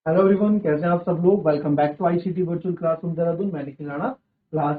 Hello everyone, कैसे हैं आप सब लोग। Welcome back to ICT virtual classroom Dehradun. मैं निखिल राणा। क्लास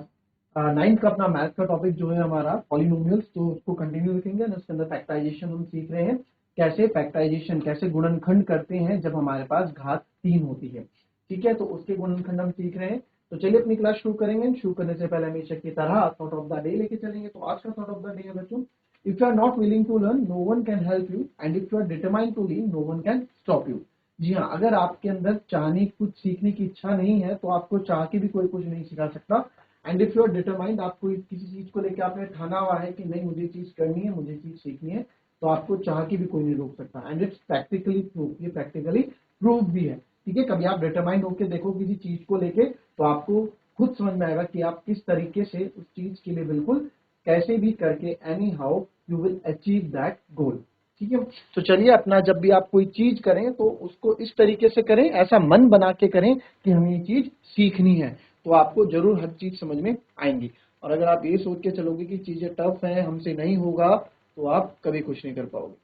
9 का अपना मैथ का टॉपिक जो है हमारा पॉलिनोमियल्स, तो उसको कंटिन्यू रखेंगे। उसके अंदर फैक्टराइजेशन हम सीख रहे हैं, कैसे फैक्टराइजेशन, कैसे गुणनखंड करते हैं जब हमारे पास घात 3 होती है। ठीक है, तो उसके गुणनखंड हम सीख रहे हैं। तो चलिए अपनी क्लास शुरू करेंगे। शुरू करने से पहले हमेशा की तरह थॉट ऑफ द डे लेके चलेंगे। तो आज का थॉट ऑफ द डे है बच्चों, if you are not willing to learn, no one can help you, and if you are determined to learn, no one can stop you. जी हाँ, अगर आपके अंदर चाहने कुछ सीखने की इच्छा नहीं है तो आपको चाह के भी कोई कुछ नहीं सिखा सकता। And if you are determined, आपको किसी चीज को लेकर आपने ठाना हुआ है कि नहीं मुझे चीज करनी है, मुझे चीज सीखनी है, तो आपको चाह के भी कोई नहीं रोक सकता। एंड इट्स प्रैक्टिकली प्रूफ, ये प्रैक्टिकली प्रूफ भी है। ठीक है, कभी आप डिटरमाइंड होकर देखो किसी चीज को लेके, तो आपको खुद समझ में आएगा कि आप किस तरीके से उस चीज के लिए बिल्कुल कैसे भी करके any how you will achieve that goal. ठीक है, तो चलिए अपना जब भी आप कोई चीज करें तो उसको इस तरीके से करें, ऐसा मन बना के करें कि हमें ये चीज सीखनी है, तो आपको जरूर हर चीज समझ में आएंगी। और अगर आप ये सोच के चलोगे कि चीजें टफ हैं, हमसे नहीं होगा, तो आप कभी कुछ नहीं कर पाओगे।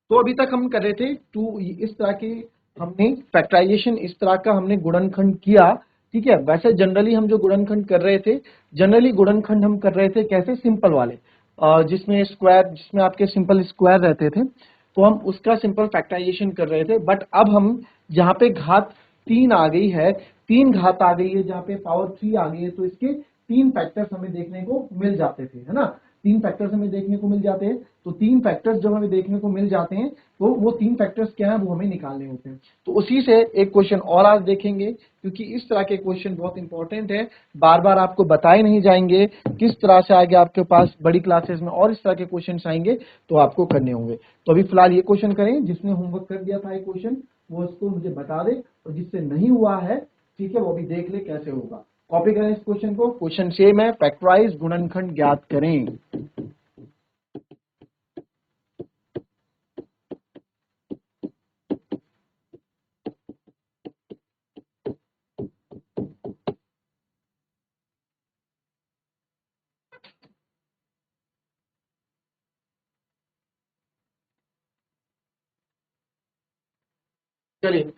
तो अभी तक हम कर रहे थे टू, इस तरह के हमने फैक्टराइजेशन, इस तरह का हमने गुणनखंड किया। ठीक है, वैसे जनरली हम जो गुणनखंड कर रहे थे, जनरली गुणनखंड हम कर रहे थे कैसे, सिंपल वाले, जिसमें स्क्वायर, जिसमें आपके सिंपल स्क्वायर रहते थे, तो हम उसका सिंपल फैक्टराइजेशन कर रहे थे। बट अब हम जहाँ पे घात 3 आ गई है, 3 घात आ गई है, जहाँ पे पावर 3 आ गई है, तो इसके 3 फैक्टर्स हमें देखने को मिल जाते थे, है ना। 3 फैक्टर्स हमें देखने को मिल जाते हैं। तो 3 फैक्टर्स जब हमें देखने को मिल जाते हैं, तो वो 3 फैक्टर्स क्या है, वो हमें निकालने होते हैं। तो उसी से एक क्वेश्चन और आज देखेंगे, क्योंकि इस तरह के क्वेश्चन बहुत इंपॉर्टेंट है, बार बार आपको बताए नहीं जाएंगे। किस तरह से आगे आपके पास बड़ी क्लासेस में और इस तरह के क्वेश्चन आएंगे, तो आपको करने होंगे। तो अभी फिलहाल ये क्वेश्चन करें, जिसने होमवर्क कर दिया था ये क्वेश्चन, वो उसको मुझे बता दे, और जिससे नहीं हुआ है, ठीक है, वो भी देख ले कैसे होगा। कॉपी करें इस क्वेश्चन को। क्वेश्चन सेम है, फैक्टराइज गुणनखंड ज्ञात करें। चलिए,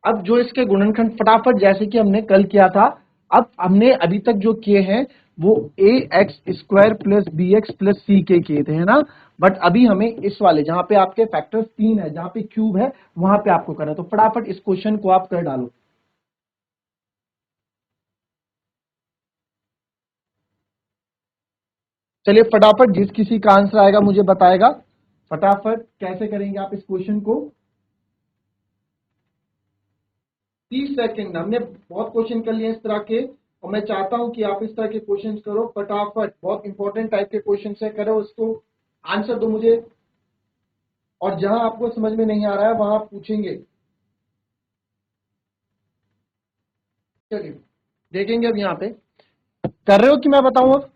अब जो इसके गुणनखंड फटाफट, जैसे कि हमने कल किया था, अब हमने अभी तक जो किए हैं वो a x square plus b x plus c के किए थे, है ना। बट अभी हमें इस वाले, जहां पे आपके फैक्टर्स 3 है, जहां पे क्यूब है, वहां पे आपको करना है। तो फटाफट इस क्वेश्चन को आप कर डालो। चलिए फटाफट, जिस किसी का आंसर आएगा मुझे बताएगा। फटाफट कैसे करेंगे आप इस क्वेश्चन को। 30 सेकेंड, हमने बहुत क्वेश्चन कर लिए इस तरह के, और मैं चाहता हूं कि आप इस तरह के क्वेश्चन करो फटाफट। बहुत इंपॉर्टेंट टाइप के क्वेश्चन है, करो उसको, आंसर दो मुझे। और जहां आपको समझ में नहीं आ रहा है वहां आप पूछेंगे। चलिए देखेंगे अब यहाँ पे, कर रहे हो कि मैं बताऊं अब।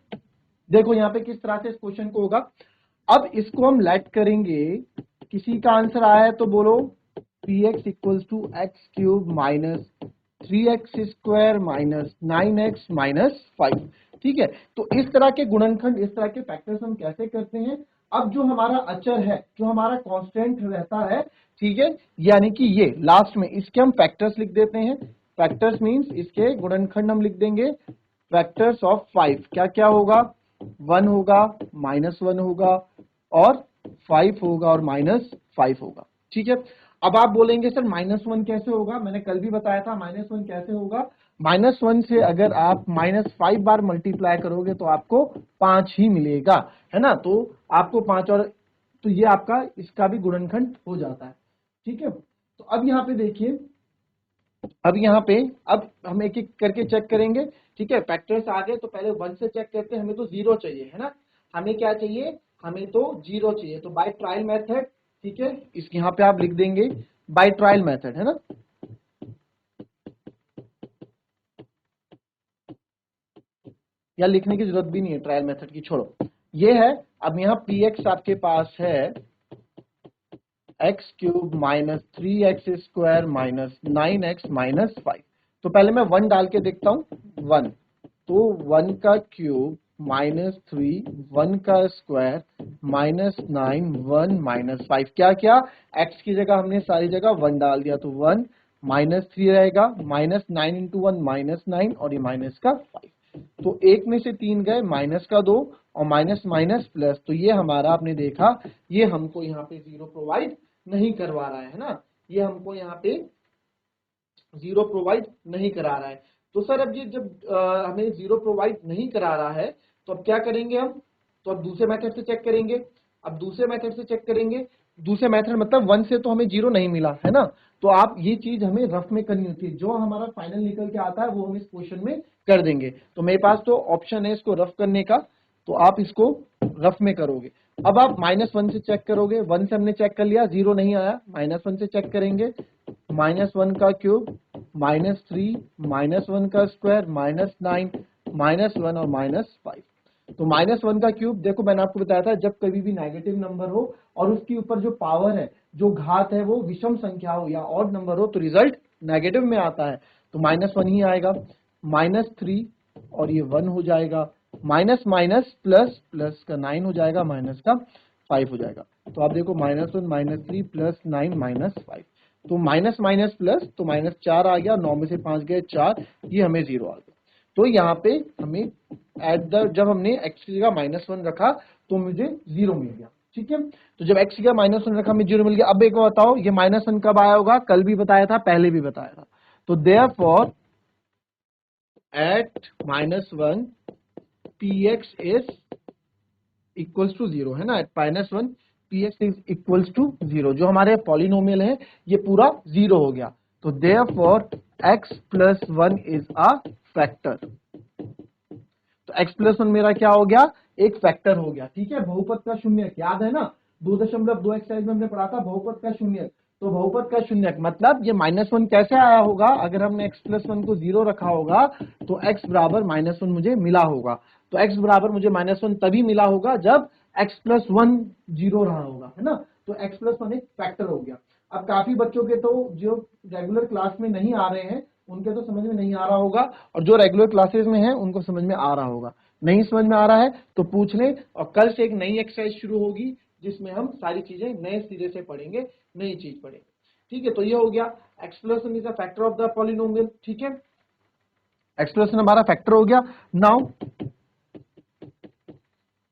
देखो यहाँ पे किस तरह से इस क्वेश्चन को होगा। अब इसको हम लेट करेंगे, किसी का आंसर आया है तो बोलो। 3x equals to x cube minus 3x square minus 9x minus 5। ठीक है, तो इस तरह के गुणनखंड, इस तरह के फैक्टर्स हम कैसे करते हैं। अब जो हमारा अचर है, जो हमारा कांस्टेंट रहता है, ठीक है, यानी कि ये लास्ट में इसके हम फैक्टर्स लिख देते हैं। फैक्टर्स मींस इसके गुणनखंड हम लिख देंगे। फैक्टर्स ऑफ 5 क्या क्या होगा, 1 होगा, -1 होगा, और 5 होगा, और -5 होगा। ठीक है, अब आप बोलेंगे सर -1 कैसे होगा, मैंने कल भी बताया था -1 कैसे होगा। -1 से अगर आप -5 बार मल्टीप्लाई करोगे तो आपको 5 ही मिलेगा, है ना। तो आपको 5, और तो ये आपका इसका भी गुणनखंड हो जाता है। ठीक है, तो अब यहाँ पे देखिए, अब यहाँ पे, अब हम एक एक करके चेक करेंगे। ठीक है, फैक्टर्स आ गए तो पहले 1 से चेक करते हैं, हमें तो 0 चाहिए, है ना। हमें क्या चाहिए, हमें तो 0 चाहिए, तो बाय ट्रायल मेथड। ठीक है, इस यहाँ पे आप लिख देंगे बाय ट्रायल मेथड, है ना। या लिखने की जरूरत भी नहीं है ट्रायल मेथड की, छोड़ो, ये है। अब यहाँ पी एक्स आपके पास है x cube minus 3x square minus 9x minus 5। तो पहले मैं 1 डाल के देखता हूं, 1, तो 1 का क्यूब -3, 1 का स्क्वायर -9 1 -5 क्या क्या, x की जगह हमने सारी जगह 1 डाल दिया तो 1 -3 रहेगा, -9 इंटू 1 -9 और ये माइनस का 5। तो एक में से 3 गए, माइनस का 2 और माइनस माइनस प्लस, तो ये हमारा आपने देखा ये हमको यहाँ पे 0 प्रोवाइड नहीं करवा रहा है ना, ये हमको यहाँ पे 0 प्रोवाइड नहीं करा रहा है। तो सर अब ये जब हमें 0 प्रोवाइड नहीं करा रहा है तो अब क्या करेंगे हम, तो अब दूसरे मेथड से चेक करेंगे। अब दूसरे मेथड से चेक करेंगे, दूसरे मेथड मतलब 1 से तो हमें 0 नहीं मिला है ना, तो आप ये चीज हमें रफ में करनी होती है, जो हमारा फाइनल निकल के आता है वो हम इस क्वेश्चन में कर देंगे। तो मेरे पास तो ऑप्शन है इसको रफ करने का, तो आप इसको रफ में करोगे। अब आप -1 से चेक करोगे, 1 से हमने चेक कर लिया 0 नहीं आया, -1 से चेक करेंगे, -1 का क्यूब -3 -1 का स्क्वायर -9 -1 और -5। तो -1 का क्यूब, देखो मैंने आपको बताया था जब कभी भी नेगेटिव नंबर हो और उसके ऊपर जो पावर है, जो घात है वो विषम संख्या हो या ऑड नंबर हो तो रिजल्ट नेगेटिव में आता है, तो -1 ही आएगा। -3 और ये 1 हो जाएगा, माइनस माइनस प्लस, प्लस का 9 हो जाएगा, माइनस का 5 हो जाएगा। तो आप देखो -1 -3 प्लस 9 -5, तो माइनस माइनस प्लस, तो -4 आ गया, 9 में से 5 गए 4, ये हमें 0 आ गया। तो यहाँ पे हमें जब हमने x की जगह -1 रखा तो मुझे 0 मिल गया, ठीक है। तो जब x की जगह -1 रखा हमें 0 मिल गया। अब एक बार बताओ ये -1 कब आया होगा, कल भी बताया था, पहले भी बताया था। तो therefore at -1 px is equals to 0 है ना, at -1 px is equals to 0, जो हमारे पॉलिनोमियल है ये पूरा 0 हो गया। तो therefore x + 1 is a factor. तो x + 1 मेरा क्या हो गया, एक फैक्टर हो गया, ठीक है। बहुपद का शून्यक याद है ना, 2.2 एक्सरसाइज में हमने पढ़ा था बहुपद का शून्यक। तो बहुपद का शून्यक मतलब ये -1 कैसे आया होगा, अगर हमने x + 1 को 0 रखा होगा तो x बराबर -1 मुझे मिला होगा। तो x बराबर मुझे -1 तभी मिला होगा जब x + 1 0 रहा होगा, है ना। तो x + 1 एक फैक्टर हो गया। अब काफी बच्चों के तो जो रेगुलर क्लास में नहीं आ रहे हैं उनके तो समझ में नहीं आ रहा होगा, और जो रेगुलर क्लासेस में हैं उनको समझ में आ रहा होगा। नहीं समझ में आ रहा है तो पूछ लें, और कल से एक नई एक्सरसाइज शुरू होगी जिसमें हम सारी चीजें नए सिरे से पढ़ेंगे, नई चीज पढ़ेंगे, ठीक है। तो ये हो गया x + 1 is a factor of the polynomial, ठीक है। x + 1 हमारा फैक्टर हो गया। नाउ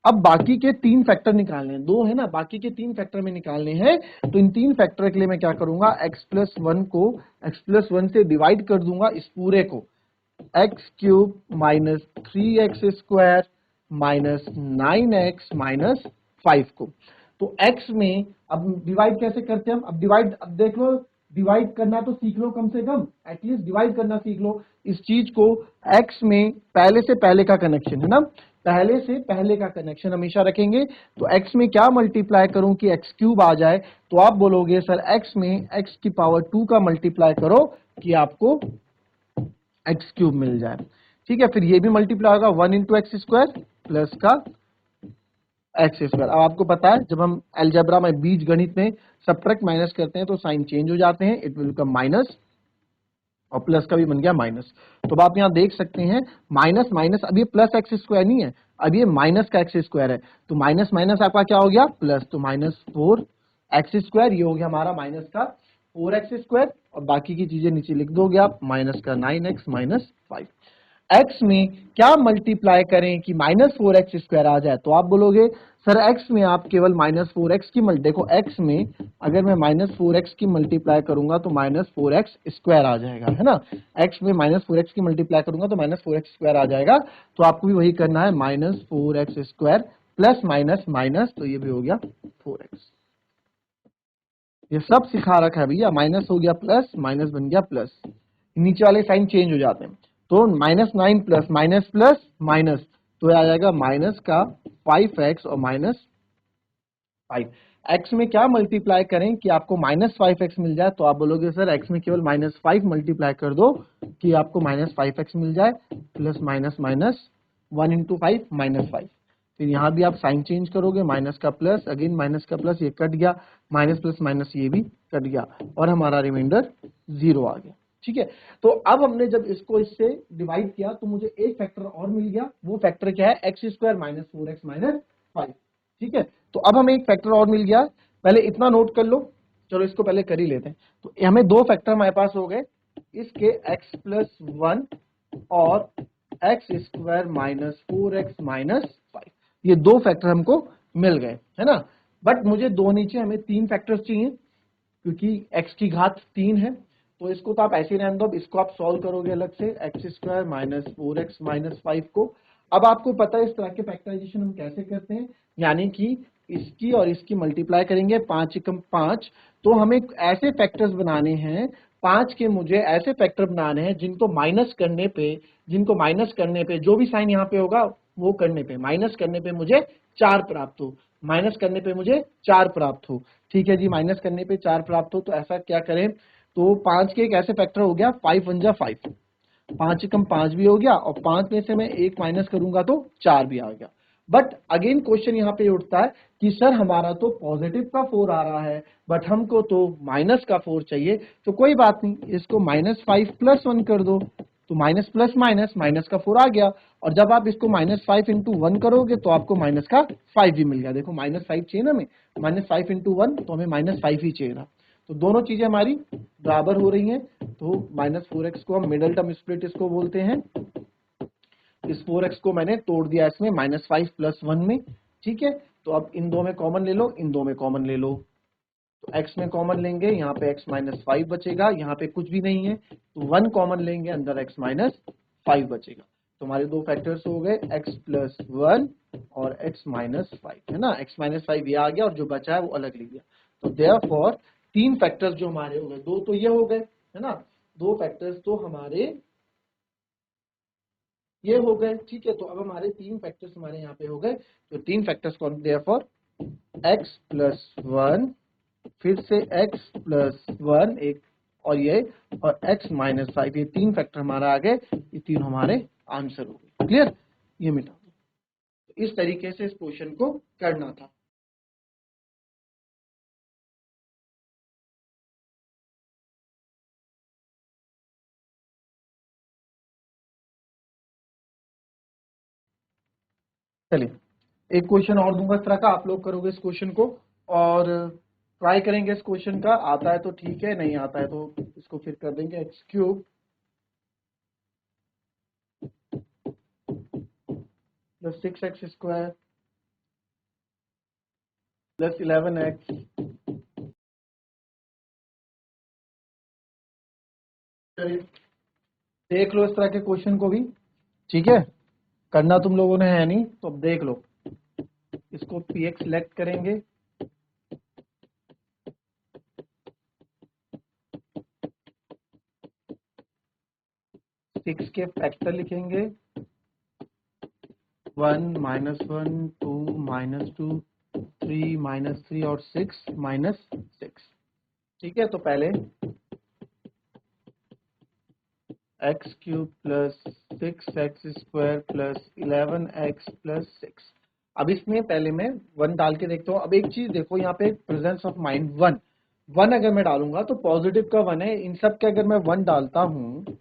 अब बाकी के 3 फैक्टर निकालने हैं, 2 है ना, बाकी के 3 फैक्टर में निकालने हैं। तो इन 3 फैक्टर के लिए मैं क्या करूंगा, x + 1 को x + 1 से डिवाइड कर दूंगा इस पूरे को, x³ - 3x² - 9x - 5 को। तो x में अब डिवाइड कैसे करते हैं हम, अब डिवाइड, अब देख लो डिवाइड करना तो सीख लो, कम से कम एटलीस्ट डिवाइड करना सीख लो इस चीज को। x में पहले से पहले का कनेक्शन है ना, पहले से पहले का कनेक्शन हमेशा रखेंगे। तो x में क्या मल्टीप्लाई करूं कि x³ आ जाए, तो आप बोलोगे सर x में x⁻2 का मल्टीप्लाई करो कि आपको x³ मिल जाए, ठीक है। फिर ये भी मल्टीप्लाई होगा 1 × x² प्लस का x²। अब आपको पता है जब हम अलजेब्रा में बीज गणित में सबट्रैक्ट माइनस करते हैं तो साइन चेंज हो जाते हैं, इट विल बिकम माइनस, और प्लस का भी बन गया माइनस। तो अब आप यहां देख सकते हैं माइनस माइनस, अब ये प्लस x² नहीं है, अब ये माइनस का x² है, तो माइनस माइनस आपका क्या हो गया प्लस, तो -4x², ये हो गया हमारा माइनस का 4x², और बाकी की चीजें नीचे लिख दोगे आप, माइनस का 9x - 5। x में क्या मल्टीप्लाई करें कि -4x² आ जाए, तो आप बोलोगे सर x में आप केवल -4x की देखो x में अगर मैं -4x की मल्टीप्लाई करूंगा तो -4x² आ जाएगा, है ना। x में -4x की मल्टीप्लाई करूंगा तो -4x² आ जाएगा। तो आपको भी वही करना है, -4x² प्लस माइनस माइनस, तो ये भी हो गया 4x। ये सब सिखा रखा है भैया, माइनस हो गया प्लस, माइनस बन गया प्लस, नीचे वाले साइन चेंज हो जाते हैं। तो -9 प्लस माइनस प्लस माइनस, तो आ जाएगा माइनस का 5x और -5। x में क्या मल्टीप्लाई करें कि आपको -5x मिल जाए, तो आप बोलोगे सर x में केवल -5 मल्टीप्लाई कर दो कि आपको -5x मिल जाए, प्लस माइनस माइनस 1 × 5 -5। फिर यहाँ भी आप साइन चेंज करोगे, माइनस का प्लस, अगेन माइनस का प्लस, ये कट गया, माइनस प्लस माइनस ये भी कट गया, और हमारा रिमाइंडर 0 आ गया, ठीक है। तो अब हमने जब इसको इससे डिवाइड किया तो मुझे एक फैक्टर और मिल गया, वो फैक्टर क्या है, x² - 4x - 5, ठीक है, तो अब हमें एक फैक्टर और मिल गया। पहले इतना नोट कर लो, चलो इसको पहले कर ही लेते हैं। तो हमें दो फैक्टर हमारे पास हो गए, इसके x+1 और x² माइनस 4x-5, ये दो फैक्टर हमको मिल गए, है ना। बट मुझे दो नीचे हमें तीन फैक्टर्स चाहिए, क्योंकि x की घात 3 है। तो इसको तो आप ऐसे ही रहने दो, इसको आप सॉल्व करोगे अलग से, x² माइनस 4x-5 को। अब आपको पता है इस तरह के फैक्टराइजेशन हम कैसे करते हैं, यानी कि इसकी और इसकी मल्टीप्लाई करेंगे, 5 एकम 5। तो हमें ऐसे फैक्टर्स बनाने हैं, 5 के मुझे ऐसे फैक्टर बनाने हैं जिनको माइनस करने पे जो भी साइन यहाँ पे होगा वो करने पे, माइनस करने पे मुझे 4 प्राप्त हो, माइनस करने पे मुझे 4 प्राप्त हो। ठीक है जी, माइनस करने पे 4 प्राप्त हो, तो ऐसा क्या करें, तो 5 के एक ऐसे फैक्टर हो गया 5 1 जा 5, 5 एकम 5 भी हो गया, और 5 में से मैं एक माइनस करूंगा तो 4 भी आ गया। बट अगेन क्वेश्चन यहाँ पे उठता है कि सर हमारा तो पॉजिटिव का 4 आ रहा है, बट हमको तो माइनस का 4 चाहिए। तो कोई बात नहीं, इसको -5 + 1 कर दो, तो माइनस प्लस माइनस, माइनस का 4 आ गया। और जब आप इसको -5 × 1 करोगे तो आपको माइनस का 5 भी मिल गया। देखो -5 चाहिए ना हमें, -5 × 1 तो हमें -5 ही चाहिए था। तो दोनों चीजें हमारी बराबर हो रही हैं। तो -4x को हम मिडल टर्म स्प्लिट इसको बोलते हैं। इस 4x को मैंने तोड़ दिया इसमें -5 + 1 में। ठीक है, तो अब इन दो में कॉमन ले लो, इन दो में कॉमन ले लो, तो x में कॉमन लेंगे, यहाँ पे x - 5 बचेगा, यहाँ पे कुछ भी नहीं है, तो 1 कॉमन लेंगे, अंदर x - 5 बचेगा। तो हमारे दो फैक्टर्स हो गए x+1 और x - 5, है ना। x - 5 ये आ गया और जो बचा है वो अलग ले गया। तो देयरफॉर तीन फैक्टर्स जो हमारे हो गए, दो तो ये हो गए, है ना, दो फैक्टर्स तो हमारे ये हो गए। ठीक है, तो अब हमारे तीन फैक्टर्स हमारे यहाँ पे हो गए। तो तीन फैक्टर्स कौन, देयरफॉर x+1, फिर से x+1 एक, और ये, और x - 5, ये तीन फैक्टर हमारा आ गए, ये तीन हमारे आंसर हो गए। क्लियर, ये मिटा दो। तो इस तरीके से इस क्वेश्चन को करना था। चलिए एक क्वेश्चन और दूंगा इस तरह का, आप लोग करोगे इस क्वेश्चन को और ट्राई करेंगे इस क्वेश्चन का। आता है तो ठीक है, नहीं आता है तो इसको फिर कर देंगे x³ + 6x² + 11x। चलिए देख लो इस तरह के क्वेश्चन को भी। ठीक है, करना तुम लोगों ने है नहीं, तो अब देख लो। इसको px सिलेक्ट करेंगे, 6 के फैक्टर लिखेंगे, 1 - 1 2 -2 3 -3 और 6 -6। ठीक है, तो पहले x³ + 6x² + 11x + 6। अब इसमें पहले मैं 1 डाल के देखता हूँ। अब एक चीज देखो, यहाँ पे प्रेजेंस ऑफ माइंड 1 अगर मैं डालूंगा तो पॉजिटिव का 1 है, इन सब के अगर मैं 1 डालता हूँ,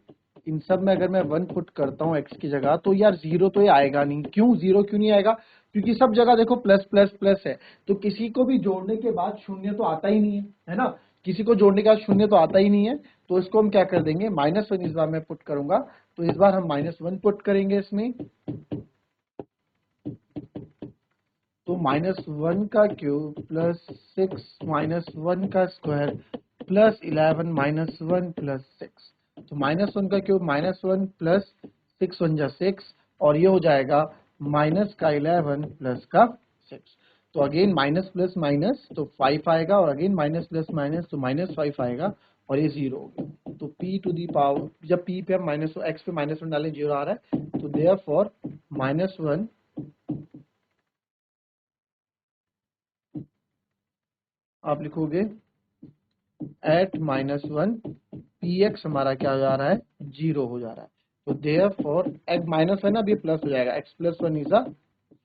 इन सब में अगर मैं 1 पुट करता हूँ x की जगह, तो यार 0 तो ये आएगा नहीं। क्यों 0 क्यों नहीं आएगा, क्योंकि सब जगह देखो प्लस प्लस प्लस है, तो किसी को भी जोड़ने के बाद शून्य तो आता ही नहीं है ना, किसी को जोड़ने के बाद शून्य तो आता ही नहीं है। तो इसको हम क्या कर देंगे, -1 इस बार मैं पुट करूंगा, तो इस बार हम -1 पुट करेंगे इसमें। तो -1 का क्यूब + 6 - 1 का स्क्वायर + 11 - 1 + 6। तो -1 का क्यूब -1 + 6 1 जा 6, और ये हो जाएगा माइनस का 11 प्लस का 6। तो अगेन माइनस प्लस माइनस तो 5 आएगा, और अगेन माइनस प्लस माइनस तो -5 आएगा, और ये 0 हो गया। तो p टू दी पावर, जब p पे हम x पे -1 डालें 0 आ रहा है, तो देयरफॉर -1 आप लिखोगे एट -1 px हमारा क्या हो जा रहा है, 0 हो जा रहा है। तो देयरफॉर -1 अब ये प्लस हो जाएगा, x+1 is a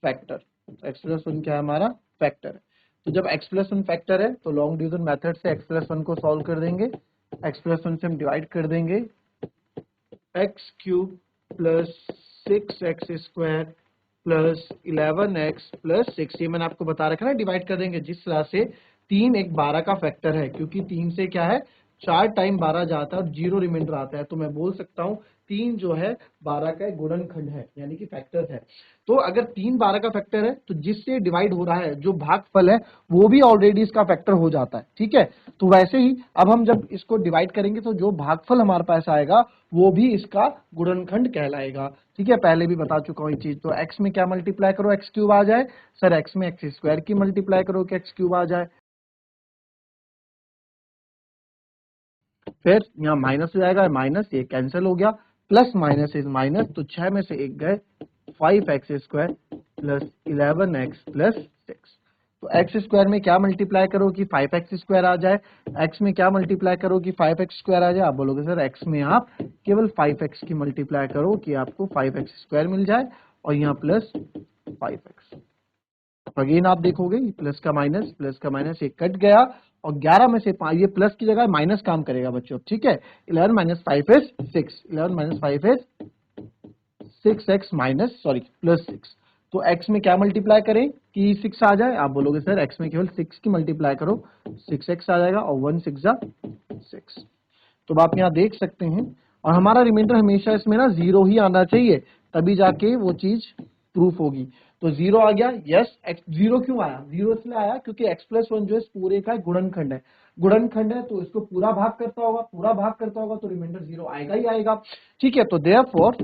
factor. x+1 क्या है, हमारा फैक्टर है। तो जब x+1 फैक्टर है तो लॉन्ग डिवीजन मेथड से x+1 को सॉल्व कर देंगे, x+1 से हम डिवाइड कर देंगे, x³ + 6x² plus 11x plus 6, ये मैंने आपको बता रखा है ना, डिवाइड कर देंगे जिस तरह से 3 एक 12 का फैक्टर है, क्योंकि 3 से क्या है 4 टाइम 12 जाता है और 0 रिमाइंडर आता है, तो मैं बोल सकता हूँ 3 जो है 12 का एक गुणनखंड है, यानी कि फैक्टर है। तो अगर 3 12 का फैक्टर है तो जिससे डिवाइड हो रहा है जो भागफल है वो भी ऑलरेडी इसका फैक्टर हो जाता है, ठीक है। तो वैसे ही अब हम जब इसको डिवाइड करेंगे तो जो भागफल हमारे पास आएगा वो भी इसका गुणनखंड कहलाएगा, ठीक है। पहले भी बता चुका हूँ ये चीज। तो x में क्या मल्टीप्लाई करो एक्स क्यूब आ जाए, सर x में एक्स स्क्वायर की मल्टीप्लाई करो कि एक्स क्यूब आ जाए, फिर यहाँ माइनस हो जाएगा, माइनस ये कैंसिल हो गया, प्लस माइनस इज माइनस, तो 6 में से 1 गए, 5x² प्लस 11x प्लस 6। तो एक्स स्क्वायर में क्या मल्टीप्लाई करो कि 5x² आ जाए, x में क्या मल्टीप्लाई करो कि 5x² आ जाए। आप बोलोगे सर x में आप केवल 5x की मल्टीप्लाई करो कि आपको 5x² मिल जाए, और यहाँ प्लस 5x। अगेन आप देखोगे प्लस का माइनस एक कट गया, और 11 में से 5, ये प्लस की जगह माइनस काम करेगा बच्चों, ठीक है। 11 minus 5 is 6, 11 minus 5 is 6x minus sorry plus 6। तो x में क्या मल्टीप्लाई करें कि 6 आ जाए, आप बोलोगे सर x में केवल 6 की मल्टीप्लाई करो, 6x आ जाएगा, और 1 6 जा 6। तो आप यहाँ देख सकते हैं, और हमारा रिमाइंडर हमेशा इसमें ना 0 ही आना चाहिए, तभी जाके वो चीज प्रूफ होगी। तो 0 आ गया, यस। एक्स 0 क्यों आया, 0 इसलिए आया क्योंकि x+1 जो है इस पूरे का गुणनखंड है, गुणनखंड है तो इसको पूरा भाग करता होगा, पूरा भाग करता होगा तो रिमाइंडर 0 आएगा ही आएगा, ठीक है। तो देयरफॉर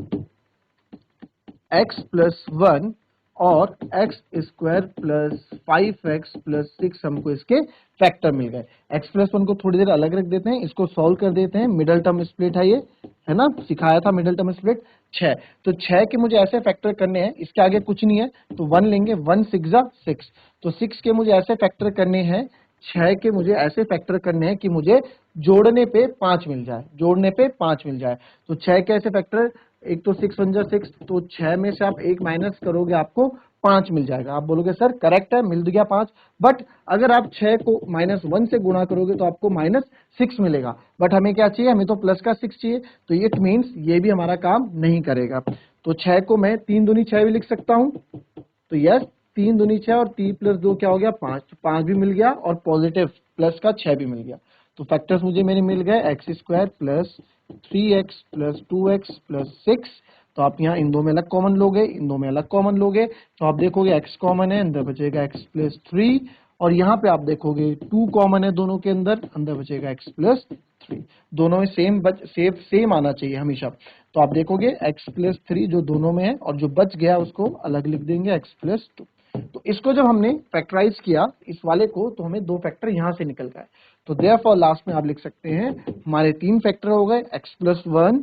x+1 और x² प्लस 5x प्लस 6 हमको इसके फैक्टर मिल गए। x+1 को थोड़ी देर अलग रख देते हैं, इसको सॉल्व कर देते हैं, मिडल टर्म स्प्लिट है ये, है ना, सिखाया था मिडल टर्म स्प्लिट 6। तो 6 के मुझे ऐसे फैक्टर करने हैं, इसके आगे कुछ नहीं है तो 1 लेंगे, 1 6 जा 6। तो 6 के मुझे ऐसे फैक्टर करने हैं, 6 के मुझे ऐसे फैक्टर करने हैं कि मुझे जोड़ने पे 5 मिल जाए, जोड़ने पे 5 मिल जाए। तो 6 के ऐसे फैक्टर, एक तो 6 1 जा 6, तो 6 में से आप 1 माइनस करोगे आपको 5 मिल जाएगा। आप बोलोगे सर करेक्ट है, मिल गया 5, बट अगर आप 6 को -1 से गुणा करोगे तो आपको -6 मिलेगा, बट हमें क्या चाहिए, हमें तो प्लस का 6 चाहिए, तो इट मीन्स ये भी हमारा काम नहीं करेगा। तो 6 को मैं 3 दूनी 6 भी लिख सकता हूं, तो यस 3 दूनी 6 और 3 प्लस 2 क्या हो गया 5, तो 5 भी मिल गया और पॉजिटिव प्लस का 6 भी मिल गया। तो फैक्टर्स मुझे मेरे मिल गए x² plus 3x plus 2x plus 6। तो आप यहाँ इन दो में अलग कॉमन लोगे, इन दो में अलग कॉमन लोगे, तो आप देखोगे x कॉमन है, अंदर बचेगा x प्लस 3, और यहाँ पे आप देखोगे 2 कॉमन है दोनों के अंदर, अंदर बचेगा x प्लस 3। दोनों में सेम आना चाहिए हमेशा। तो आप देखोगे x प्लस 3 जो दोनों में है, और जो बच गया उसको अलग लिख देंगे x प्लस 2। तो इसको जब हमने फैक्टराइज किया इस वाले को, तो हमें 2 फैक्टर यहां से निकल गए। तो देयरफॉर लास्ट में आप लिख सकते हैं हमारे 3 फैक्टर हो गए, x+1,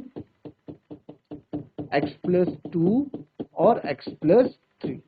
x+2 और x+3।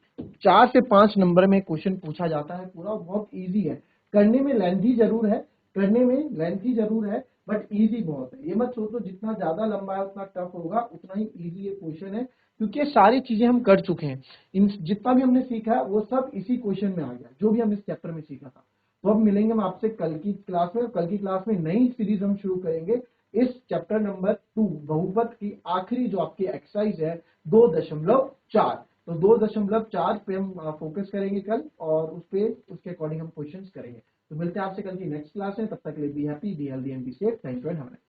4 से 5 नंबर में क्वेश्चन पूछा जाता है, पूरा बहुत इजी है, करने में लेंथी जरूर है, करने में लेंथी जरूर है, बट इजी बहुत है। ये मत सोचो जितना ज्यादा लंबा है उतना टफ होगा, उतना ही इजी ये क्वेश्चन है, क्योंकि ये सारी चीजें हम कर चुके हैं। इन जितना भी हमने सीखा है वो सब इसी क्वेश्चन में आ गया, जो भी हम इस चैप्टर में सीखा था। तो अब मिलेंगे हम आपसे कल की क्लास में, कल की क्लास में नई सीरीज हम शुरू करेंगे इस चैप्टर नंबर 2 बहुपद की आखिरी जो आपकी एक्सरसाइज है 2.4। तो 2.4 पे हम फोकस करेंगे कल, और उस पे उसके अकॉर्डिंग हम क्वेश्चंस करेंगे। तो मिलते हैं आपसे कल की नेक्स्ट क्लास में, तब तक के लिए be happy, be healthy and be safe. Thank you and have a nice day.